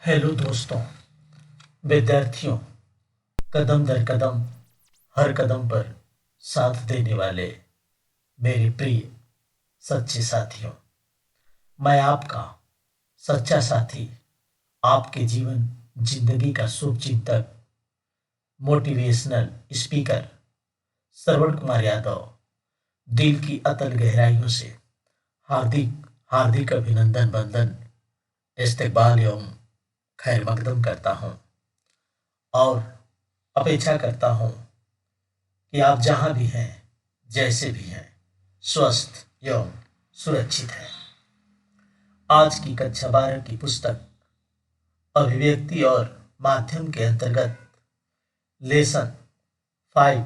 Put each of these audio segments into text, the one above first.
Hello दोस्तों, विद्यार्थियों, कदम दर कदम, हर कदम पर साथ देने वाले मेरे प्रिय सच्चे साथियों। मैं आपका सच्चा साथी, आपके जीवन जिंदगी का शुभचिंतक, मोटिवेशनल स्पीकर श्रवण कुमार यादव दिल की अतल गहराइयों से हार्दिक हार्दिक अभिनंदन वंदन, इस्तकबाल एवं खैर मकदम करता हूँ और अपेक्षा करता हूँ कि आप जहाँ भी हैं, जैसे भी हैं, स्वस्थ एवं सुरक्षित हैं। आज की कक्षा 12 की पुस्तक अभिव्यक्ति और माध्यम के अंतर्गत लेसन 5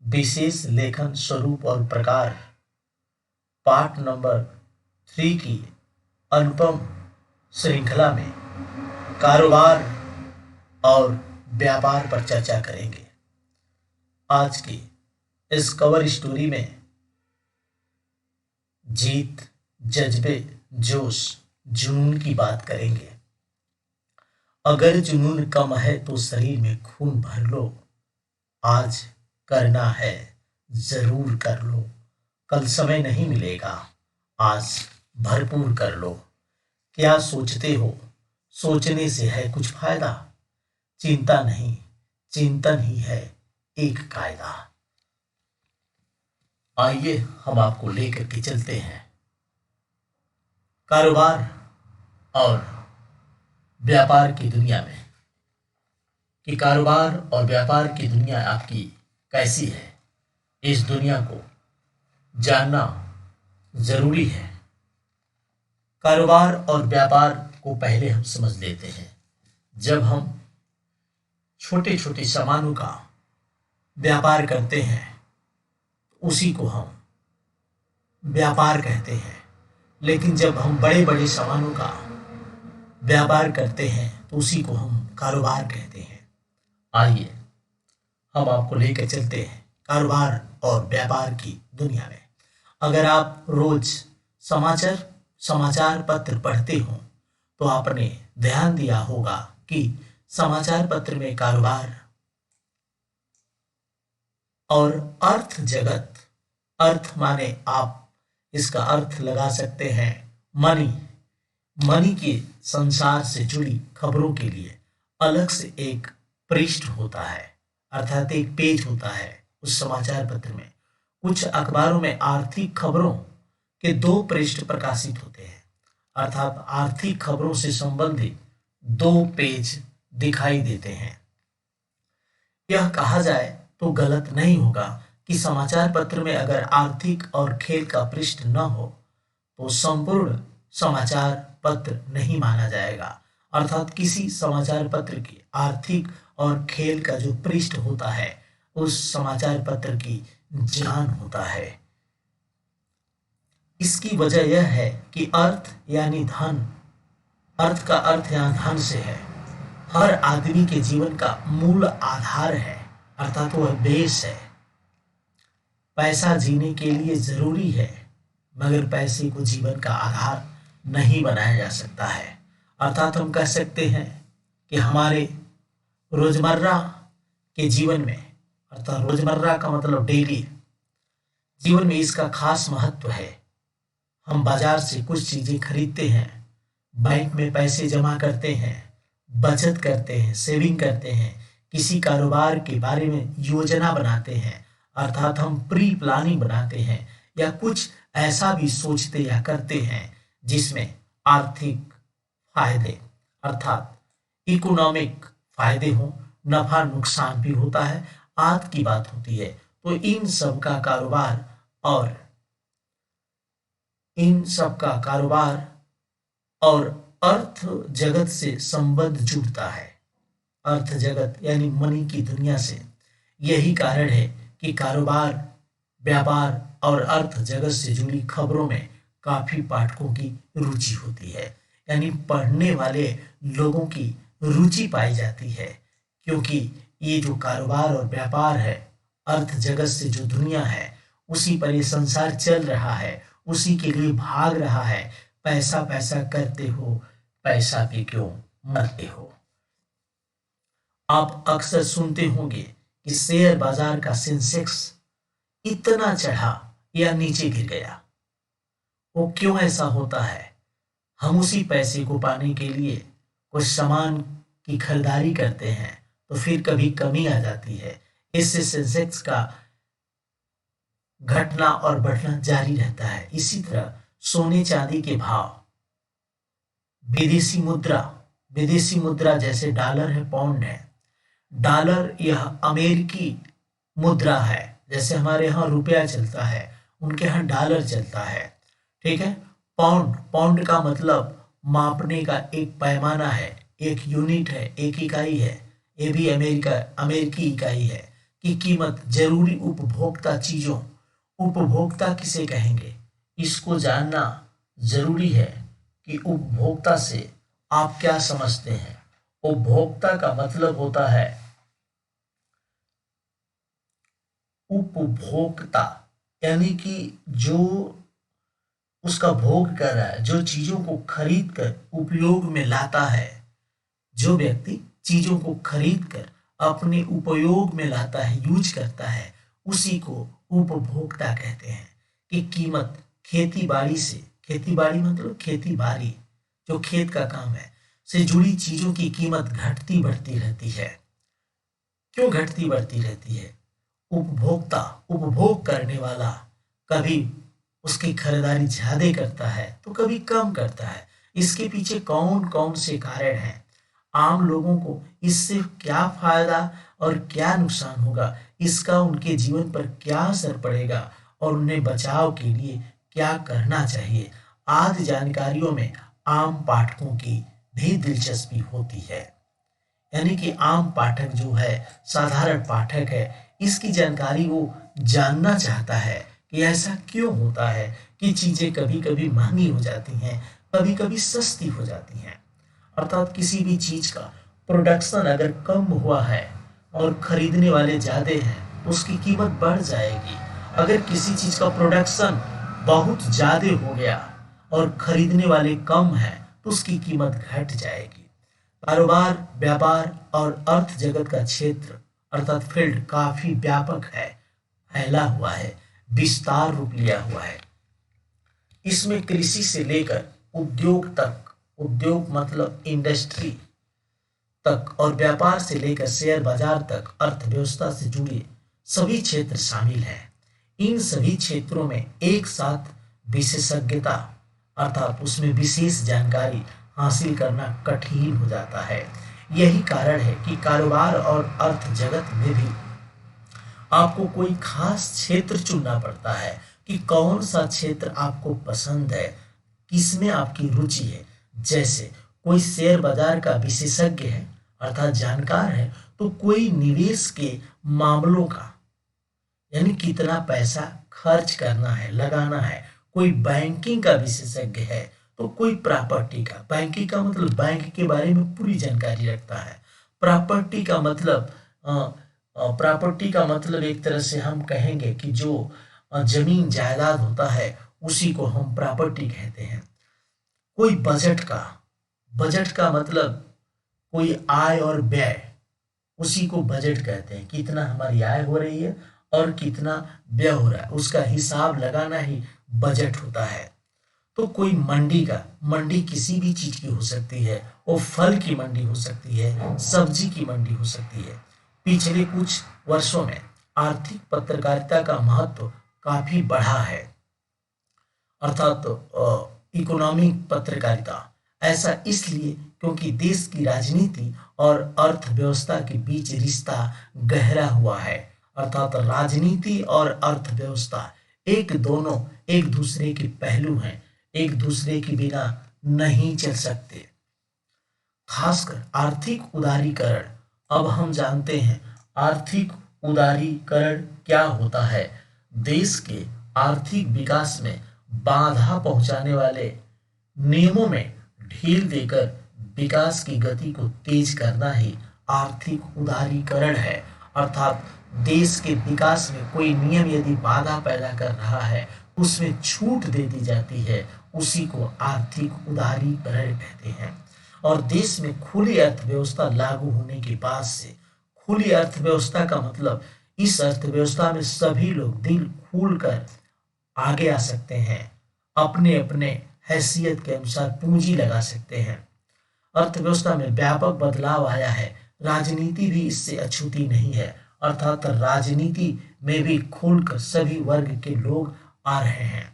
विशेष लेखन स्वरूप और प्रकार पाठ नंबर 3 की अनुपम श्रृंखला में कारोबार और व्यापार पर चर्चा करेंगे। आज की इस कवर स्टोरी में जीत, जज्बे, जोश, जुनून की बात करेंगे। अगर जुनून कम है तो शरीर में खून भर लो। आज करना है, जरूर कर लो। कल समय नहीं मिलेगा, आज भरपूर कर लो। क्या सोचते हो, सोचने से है कुछ फायदा? चिंता नहीं, चिंतन ही है एक कायदा। आइए हम आपको लेकर के चलते हैं कारोबार और व्यापार की दुनिया में, कि कारोबार और व्यापार की दुनिया आपकी कैसी है। इस दुनिया को जानना जरूरी है। कारोबार और व्यापार को पहले हम समझ लेते हैं। जब हम छोटे छोटे सामानों का व्यापार करते हैं, उसी को हम व्यापार कहते हैं। लेकिन जब हम बड़े बड़े सामानों का व्यापार करते हैं तो उसी को हम कारोबार कहते हैं। आइए हम आपको लेकर चलते हैं कारोबार और व्यापार की दुनिया में। अगर आप रोज समाचार पत्र पढ़ते हो तो आपने ध्यान दिया होगा कि समाचार पत्र में कारोबार और अर्थ जगत, अर्थ माने आप इसका अर्थ लगा सकते हैं मनी, मनी के संसार से जुड़ी खबरों के लिए अलग से एक पृष्ठ होता है, अर्थात एक पेज होता है उस समाचार पत्र में। कुछ अखबारों में आर्थिक खबरों के 2 पृष्ठ प्रकाशित होते हैं, अर्थात आर्थिक खबरों से संबंधित 2 पेज दिखाई देते हैं। यह कहा जाए तो गलत नहीं होगा कि समाचार पत्र में अगर आर्थिक और खेल का पृष्ठ न हो तो संपूर्ण समाचार पत्र नहीं माना जाएगा। अर्थात किसी समाचार पत्र की आर्थिक और खेल का जो पृष्ठ होता है, उस समाचार पत्र की जान होता है। इसकी वजह यह है कि अर्थ यानी धन, अर्थ का अर्थ यहाँ धन से है, हर आदमी के जीवन का मूल आधार है, अर्थात वह बेस है। पैसा जीने के लिए जरूरी है, मगर पैसे को जीवन का आधार नहीं बनाया जा सकता है। अर्थात हम कह सकते हैं कि हमारे रोजमर्रा के जीवन में, अर्थात रोजमर्रा का मतलब डेली जीवन में इसका खास महत्व है। हम बाजार से कुछ चीजें खरीदते हैं, बैंक में पैसे जमा करते हैं, बचत करते हैं, सेविंग करते हैं, किसी कारोबार के बारे में योजना बनाते हैं, अर्थात हम प्री प्लानिंग बनाते हैं, या कुछ ऐसा भी सोचते या करते हैं जिसमें आर्थिक फायदे, अर्थात इकोनॉमिक फायदे हो, नफा नुकसान भी होता है, आदि की बात होती है। तो इन सब का कारोबार और अर्थ जगत से संबंध जुड़ता है, अर्थ जगत यानी मनी की दुनिया से। यही कारण है कि कारोबार, व्यापार और अर्थ जगत से जुड़ी खबरों में काफी पाठकों की रुचि होती है, यानी पढ़ने वाले लोगों की रुचि पाई जाती है। क्योंकि ये जो कारोबार और व्यापार है, अर्थ जगत से जो दुनिया है, उसी पर ये संसार चल रहा है, उसी के लिए भाग रहा है। पैसा पैसा करते हो, पैसा भी क्यों मरते हो। आप अक्सर सुनते होंगे कि शेयर बाजार का सेंसेक्स इतना चढ़ा या नीचे गिर गया। वो क्यों ऐसा होता है? हम उसी पैसे को पाने के लिए कुछ सामान की खरीदारी करते हैं, तो फिर कभी कमी आ जाती है। इससे सेंसेक्स का घटना और बढ़ना जारी रहता है। इसी तरह सोने चांदी के भाव, विदेशी मुद्रा, विदेशी मुद्रा जैसे डॉलर है, पाउंड है। डॉलर यह अमेरिकी मुद्रा है, जैसे हमारे यहाँ रुपया चलता है, उनके यहाँ डॉलर चलता है। ठीक है। पाउंड, पाउंड का मतलब मापने का एक पैमाना है, एक यूनिट है, एक इकाई है। ये भी अमेरिकी इकाई है कि कीमत जरूरी उपभोक्ता चीजों, उपभोक्ता किसे कहेंगे, इसको जानना जरूरी है कि उपभोक्ता से आप क्या समझते हैं। उपभोक्ता का मतलब होता है उपभोक्ता, यानी कि जो उसका भोग कर रहा है, जो चीजों को खरीद कर उपयोग में लाता है। जो व्यक्ति चीजों को खरीद कर अपने उपयोग में लाता है, यूज करता है, उसी को उपभोक्ता कहते हैं। कि कीमत खेती बाड़ी से, खेती बाड़ी मतलब खेती बाड़ी, जो खेत का काम है, से जुड़ी चीजों की कीमत घटती बढ़ती रहती है। क्यों घटती बढ़ती रहती है? उपभोक्ता, उपभोग करने वाला कभी उसकी खरीदारी ज्यादा करता है तो कभी कम करता है। इसके पीछे कौन कौन से कारण हैं? आम लोगों को इससे क्या फायदा और क्या नुकसान होगा, इसका उनके जीवन पर क्या असर पड़ेगा और उन्हें बचाव के लिए क्या करना चाहिए, आदि जानकारियों में आम पाठकों की भी दिलचस्पी होती है। यानी कि आम पाठक जो है, साधारण पाठक है, इसकी जानकारी वो जानना चाहता है कि ऐसा क्यों होता है कि चीजें कभी कभी महंगी हो जाती हैं, कभी कभी सस्ती हो जाती हैं। अर्थात किसी भी चीज का प्रोडक्शन अगर कम हुआ है और खरीदने वाले ज्यादा हैं, तो उसकी कीमत बढ़ जाएगी। अगर किसी चीज का प्रोडक्शन बहुत ज्यादा हो गया और खरीदने वाले कम हैं, तो उसकी कीमत घट जाएगी। कारोबार, व्यापार और अर्थ जगत का क्षेत्र अर्थात फील्ड काफी व्यापक है, फैला हुआ है, विस्तार रूप लिया हुआ है। इसमें कृषि से लेकर उद्योग तक, उद्योग मतलब इंडस्ट्री तक, और व्यापार से लेकर शेयर बाजार तक अर्थव्यवस्था से जुड़े सभी क्षेत्र शामिल हैं। इन सभी क्षेत्रों में एक साथ विशेषज्ञता अर्थात उसमें विशेष जानकारी हासिल करना कठिन हो जाता है। यही कारण है कि कारोबार और अर्थ जगत में भी आपको कोई खास क्षेत्र चुनना पड़ता है कि कौन सा क्षेत्र आपको पसंद है, किसमें आपकी रुचि है। जैसे कोई शेयर बाजार का विशेषज्ञ है अर्थात जानकार है, तो कोई निवेश के मामलों का, यानी कितना पैसा खर्च करना है, लगाना है। कोई बैंकिंग का विशेषज्ञ है, तो कोई प्रॉपर्टी का, बैंकिंग का मतलब बैंक के बारे में पूरी जानकारी रखता है। प्रॉपर्टी का मतलब प्रॉपर्टी का मतलब एक तरह से हम कहेंगे कि जो जमीन जायदाद होता है, उसी को हम प्रॉपर्टी कहते हैं। कोई बजट का, बजट का मतलब कोई आय और व्यय, उसी को बजट कहते हैं। कितना हमारी आय हो रही है और कितना व्यय हो रहा है, उसका हिसाब लगाना ही बजट होता है। तो कोई मंडी का, मंडी किसी भी चीज की हो सकती है, वो फल की मंडी हो सकती है, सब्जी की मंडी हो सकती है। पिछले कुछ वर्षों में आर्थिक पत्रकारिता का महत्व काफी बढ़ा है, अर्थात इकोनॉमिक पत्रकारिता। ऐसा इसलिए क्योंकि देश की राजनीति और अर्थव्यवस्था के बीच रिश्ता गहरा हुआ है। अर्थात राजनीति और अर्थव्यवस्था दोनों एक दूसरे के पहलू हैं, एक दूसरे के बिना नहीं चल सकते। खासकर आर्थिक उदारीकरण। अब हम जानते हैं आर्थिक उदारीकरण क्या होता है। देश के आर्थिक विकास में बाधा पहुंचाने वाले नियमों में ढील देकर विकास की गति को तेज करना ही आर्थिक उदारीकरण है। अर्थात देश के विकास में कोई नियम यदि बाधा पैदा कर रहा है, उसमें छूट दे दी जाती है, उसी को आर्थिक उदारीकरण कहते हैं। और देश में खुली अर्थव्यवस्था लागू होने के बाद से, खुली अर्थव्यवस्था का मतलब इस अर्थव्यवस्था में सभी लोग दिल खोल कर आगे आ सकते हैं, अपने अपने हैसियत के अनुसार पूंजी लगा सकते हैं। अर्थव्यवस्था में व्यापक बदलाव आया है, राजनीति भी इससे अछूती नहीं है, अर्थात राजनीति में भी खुलकर सभी वर्ग के लोग आ रहे हैं।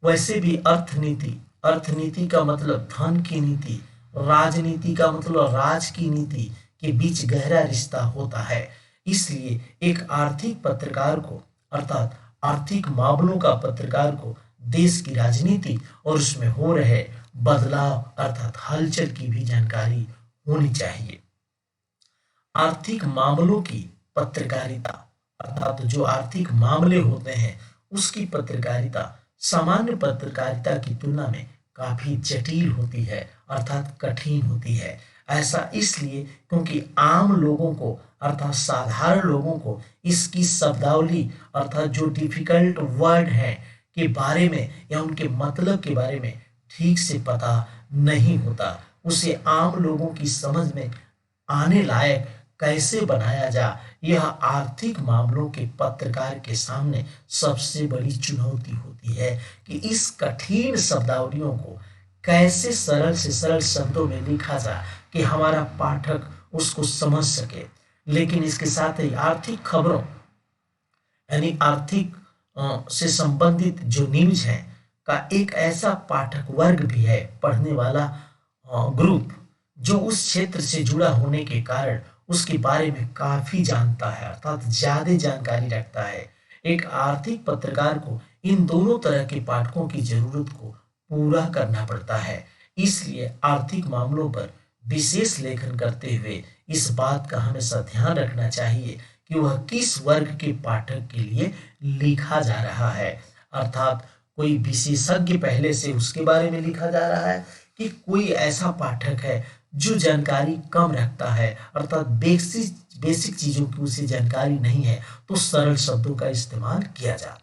वैसे भी अर्थनीति, अर्थनीति का मतलब धन की नीति, राजनीति का मतलब राज की नीति के बीच गहरा रिश्ता होता है। इसलिए एक आर्थिक पत्रकार को, अर्थात आर्थिक मामलों का पत्रकार को देश की राजनीति और उसमें हो रहे बदलाव अर्थात हलचल की भी जानकारी होनी चाहिए। आर्थिक मामलों की पत्रकारिता, अर्थात जो आर्थिक मामले होते हैं उसकी पत्रकारिता सामान्य पत्रकारिता की तुलना में काफी जटिल होती है, अर्थात कठिन होती है। ऐसा इसलिए क्योंकि आम लोगों को, अर्थात साधारण लोगों को इसकी शब्दावली, अर्थात जो डिफिकल्ट वर्ड है के बारे में या उनके मतलब के बारे में ठीक से पता नहीं होता। उसे आम लोगों की समझ में आने लायक कैसे बनाया जा, यह आर्थिक मामलों के पत्रकार के सामने सबसे बड़ी चुनौती होती है कि इस कठिन शब्दावलियों को कैसे सरल से सरल शब्दों में लिखा जा कि हमारा पाठक उसको समझ सके। लेकिन इसके साथ ही आर्थिक खबरों यानी आर्थिक से संबंधित जो न्यूज है का एक ऐसा पाठक वर्ग भी है, पढ़ने वाला ग्रुप, जो उस क्षेत्र से जुड़ा होने के कारण उसके बारे में काफी जानता है, अर्थात ज्यादा जानकारी रखता है। एक आर्थिक पत्रकार को इन दोनों तरह के पाठकों की जरूरत को पूरा करना पड़ता है। इसलिए आर्थिक मामलों पर विशेष लेखन करते हुए इस बात का हमेशा ध्यान रखना चाहिए कि वह किस वर्ग के पाठक के लिए लिखा जा रहा है, अर्थात कोई विशेषज्ञ पहले से उसके बारे में लिखा जा रहा है कि कोई ऐसा पाठक है जो जानकारी कम रखता है, अर्थात बेसिक चीजों की उसे जानकारी नहीं है, तो सरल शब्दों का इस्तेमाल किया जा।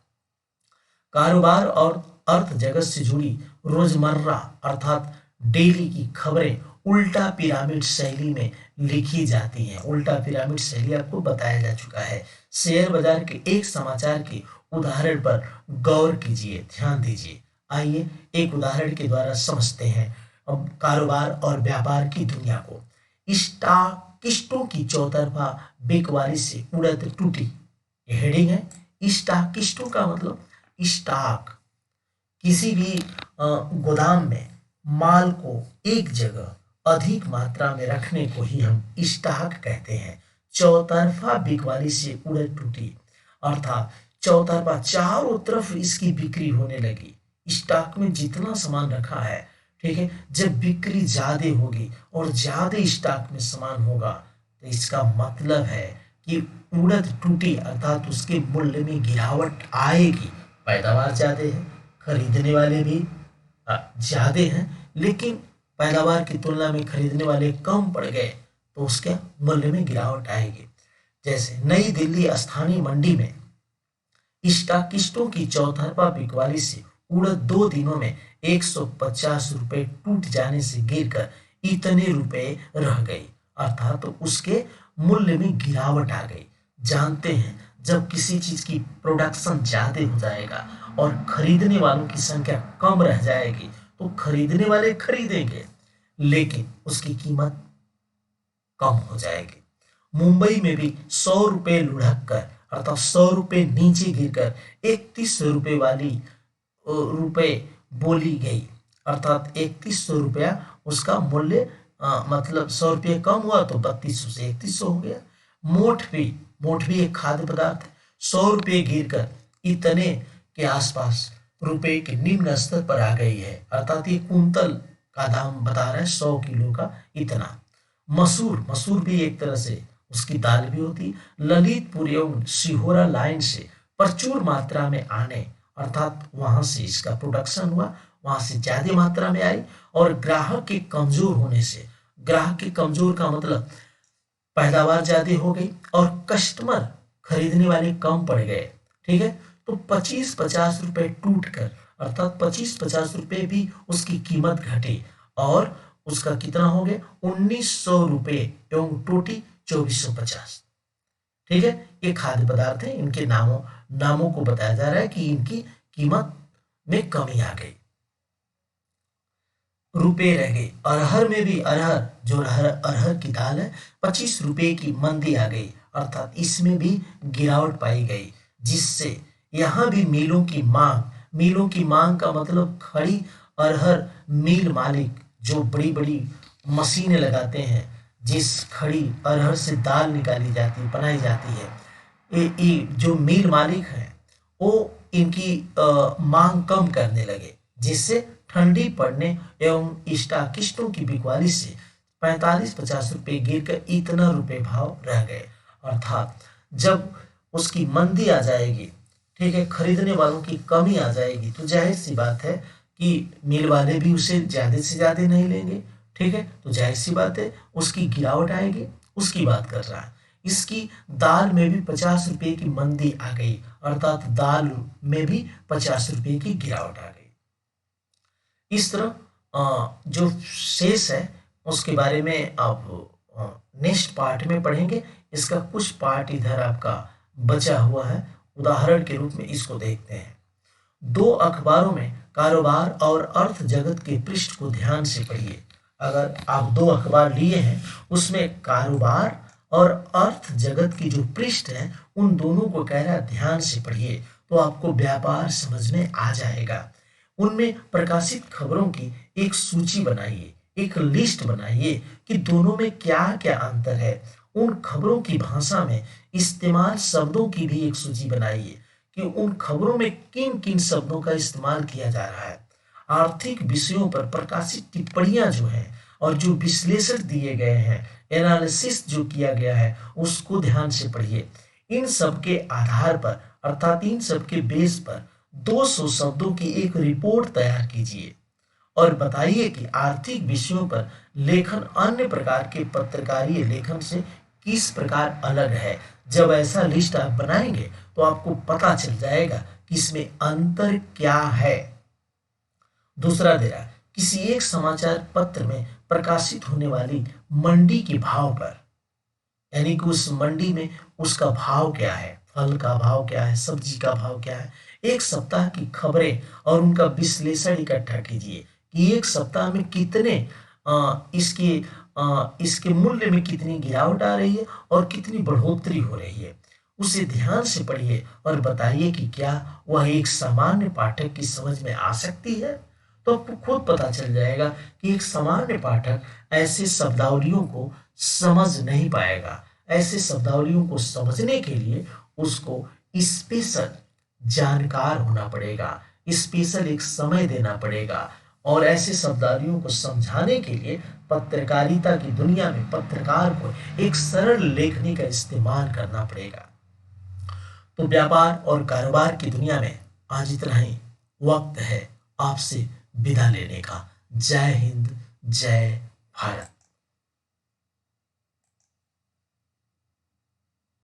कारोबार और अर्थ जगत से जुड़ी रोजमर्रा अर्थात डेली की खबरें उल्टा पिरामिड शैली में लिखी जाती हैं। उल्टा पिरामिड शैली आपको बताया जा चुका है। शेयर बाजार के एक समाचार के उदाहरण पर गौर कीजिए, ध्यान दीजिए। आइए एक उदाहरण के द्वारा समझते हैं अब कारोबार और व्यापार की दुनिया को। स्टॉकिस्टों की चौतरफा बिकवाली से उड़द टूटी, ये हेडिंग है। स्टॉकिस्टों का मतलब स्टॉक, किसी भी गोदाम में माल को एक जगह अधिक मात्रा में रखने को ही हम स्टॉक कहते हैं। चौतरफा बिकवाली से उड़द टूटी, अर्थात चौतरफा चारों तरफ इसकी बिक्री होने लगी। स्टॉक में जितना सामान रखा है, ठीक है, जब बिक्री ज्यादा होगी और ज्यादा स्टॉक में सामान होगा तो इसका मतलब है कि उड़द टूटी, अर्थात उसके मूल्य में गिरावट आएगी। पैदावार ज्यादा है, खरीदने वाले भी ज्यादा हैं, लेकिन पैदावार की तुलना में खरीदने वाले कम पड़ गए तो उसके मूल्य में गिरावट आएगी। जैसे नई दिल्ली स्थानीय मंडी में स्टॉकिस्टों की चौतरफा बिकवाली से उड़द 2 दिनों में 150 रुपए टूट जाने से गिरकर इतने रुपए रह गई, अर्थात तो उसके मूल्य में गिरावट आ गई। जानते हैं जब किसी चीज की प्रोडक्शन ज्यादा हो जाएगा और खरीदने वालों की संख्या कम रह जाएगी तो खरीदने वाले खरीदेंगे लेकिन उसकी कीमत कम हो जाएगी। मुंबई में भी 100 रुपए लुढ़क कर, अर्थात 100 रुपए नीचे गिरकर 3100 रुपए वाली रुपए बोली गई, अर्थात 3100 रुपया उसका मूल्य, मतलब 100 रुपये कम हुआ तो 3200 से 3100 हो गया। मोठ भी एक खाद्य पदार्थ है। 100 रुपये गिरकर इतने के आसपास रुपए के निम्न स्तर पर आ गई है, अर्थात ये कुंतल का दाम बता रहा है 100 किलो का इतना। मसूर भी एक तरह से उसकी दाल भी होती। ललितपुर एवं सिहोरा लाइन से प्रचुर मात्रा में आने, अर्थात वहां से इसका प्रोडक्शन हुआ, वहां से ज्यादा मात्रा में आई और ग्राहक के कमजोर होने से, ग्राहक के कमजोर का मतलब पैदावार ज्यादा हो गई और कस्टमर खरीदने वाले कम पड़ गए, ठीक है, तो 25-50 रुपए टूट कर, अर्थात 25-50 रुपए भी उसकी कीमत घटी और उसका कितना हो गया 1900 रुपये एवं टोटी 2450। ठीक है, ये खाद्य पदार्थ है, इनके नामों को बताया जा रहा है कि इनकी कीमत में कमी आ गई, रुपए रह गई। अरहर में भी अरहर जो अरहर की दाल है 25 रुपए की मंदी आ गई, अर्थात इसमें भी गिरावट पाई गई, जिससे यहाँ भी मिलों की मांग का मतलब खड़ी अरहर मिल मालिक जो बड़ी बड़ी मशीनें लगाते हैं, जिस खड़ी अरहर से दाल निकाली जाती बनाई जाती है, ये जो मिल मालिक हैं वो इनकी मांग कम करने लगे, जिससे ठंडी पड़ने एवं स्टाकिस्टों की बिकवाली से 45-50 रुपए गिर कर इतना रुपए भाव रह गए। अर्थात जब उसकी मंदी आ जाएगी, ठीक है, खरीदने वालों की कमी आ जाएगी, तो जाहिर सी बात है कि मिल वाले भी उसे ज्यादा से ज्यादा नहीं लेंगे। ठीक है, तो जाहिर सी बात है उसकी गिरावट आएगी, उसकी बात कर रहा है। इसकी दाल में भी 50 रुपए की मंदी आ गई, अर्थात दाल में भी 50 रुपए की गिरावट आ गई। इस तरह जो शेष है उसके बारे में आप नेक्स्ट पार्ट में पढ़ेंगे। इसका कुछ पार्ट इधर आपका बचा हुआ है, उदाहरण के रूप में इसको देखते हैं। दो अखबारों में कारोबार और अर्थ जगत के पृष्ठ को ध्यान से पढ़िए। अगर आप दो अखबार लिए हैं, उसमें कारोबार और अर्थ जगत की जो पृष्ठ है उन दोनों को कह रहा है ध्यान से पढ़िए, तो आपको व्यापार समझ में आ जाएगा। उनमें प्रकाशित खबरों की एक सूची बनाइए, एक लिस्ट बनाइए कि दोनों में क्या क्या अंतर है। उन खबरों की भाषा में इस्तेमाल शब्दों की भी एक सूची बनाइए कि उन खबरों में किन किन शब्दों का इस्तेमाल किया जा रहा है। आर्थिक विषयों पर प्रकाशित टिप्पणियां जो हैं और जो विश्लेषण दिए गए हैं, एनालिसिस जो किया गया है, उसको ध्यान से पढ़िए। इन सब के आधार पर अर्थात इन सब के बेस पर 200 शब्दों की एक रिपोर्ट तैयार कीजिए और बताइए कि आर्थिक विषयों पर लेखन अन्य प्रकार के पत्रकारीय लेखन से किस प्रकार अलग है। जब ऐसा लिस्ट आप बनाएंगे तो आपको पता चल जाएगा कि इसमें अंतर क्या है। दूसरा दे रहा किसी एक समाचार पत्र में प्रकाशित होने वाली मंडी के भाव पर, यानी कि उस मंडी में उसका भाव क्या है, फल का भाव क्या है, सब्जी का भाव क्या है, एक सप्ताह की खबरें और उनका विश्लेषण इकट्ठा कीजिए कि एक सप्ताह में कितने इसके मूल्य में कितनी गिरावट आ रही है और कितनी बढ़ोतरी हो रही है। उसे ध्यान से पढ़िए और बताइए कि क्या वह एक सामान्य पाठक की समझ में आ सकती है। तो आपको खुद पता चल जाएगा कि एक सामान्य पाठक ऐसे शब्दावलियों को समझ नहीं पाएगा। ऐसे शब्दावलियों को समझने के लिए उसको स्पेशल जानकार होना पड़ेगा, स्पेशल एक समय देना पड़ेगा, और ऐसे शब्दावलियों को समझाने के लिए पत्रकारिता की दुनिया में पत्रकार को एक सरल लेखनी का इस्तेमाल करना पड़ेगा। तो व्यापार और कारोबार की दुनिया में आज इतना ही। वक्त है आपसे विदा लेने का। जय हिंद, जय भारत।